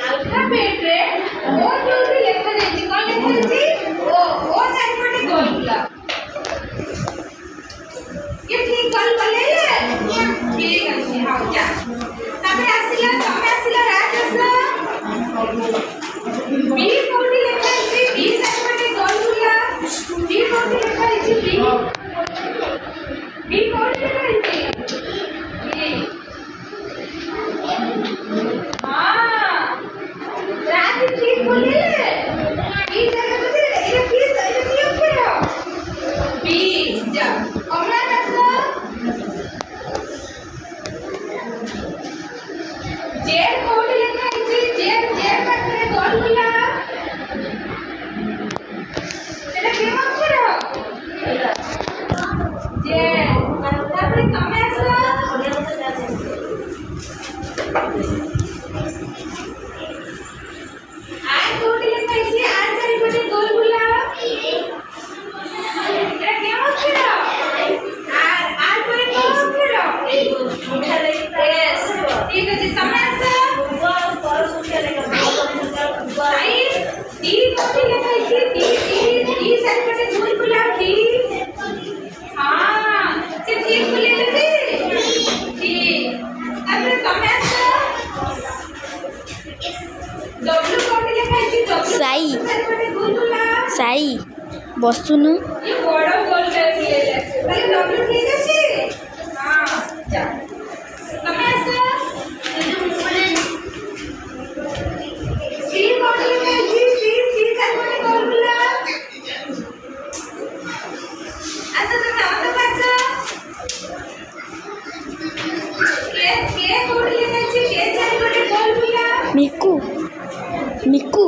ଆଲଫାବେଟରେ ଓ ଯୋଉଠି ଲେଖାଯାଇଛି କ'ଣ ଲେଖାଯାଇଛି? ଓ ଚାରିପଟେ ଗୋଲ ବୁଲା। ये ठीक कल कले ठीक अछि हाउ जा तबे आसिला तमे आसिला राजस बी कोठी लेखा अछि बी साइड गोल बुला बी कोठी लेखा अछि बी कोठी लेखा अछि हां राज ठीक बोले बी जगह पे ये की अक्षर बी जा कमला जेड कोठी लेखा अछि जेड पाखरे गोल बुला एटा केम अक्षर जेड तापर तमे आसो आर कोठी लेखा अछि आर चारिपटे गोल बुला एटा केम अक्षर आर परे कोन अक्षर एस ठीक अछि तमे आसो आई डी कोठी लेखा अछि डी साइड गोल बुला डी हां से ठीक बोले दी ठीक तापर तमे आसो डब्ल्यू कोठी लेखा अछि डब्ल्यू साई साइड गोल बुला साई बसुनु ये बड़ गोल करके ताले डब्ल्यू ठीक अछि हां जा तमे आसो सी कोठी लेखा अछि सी साइड गोल बुला आसो तमे आतो पासो के कोठी लेखा अछि के चारिपटे गोल बुला मिकू मिकू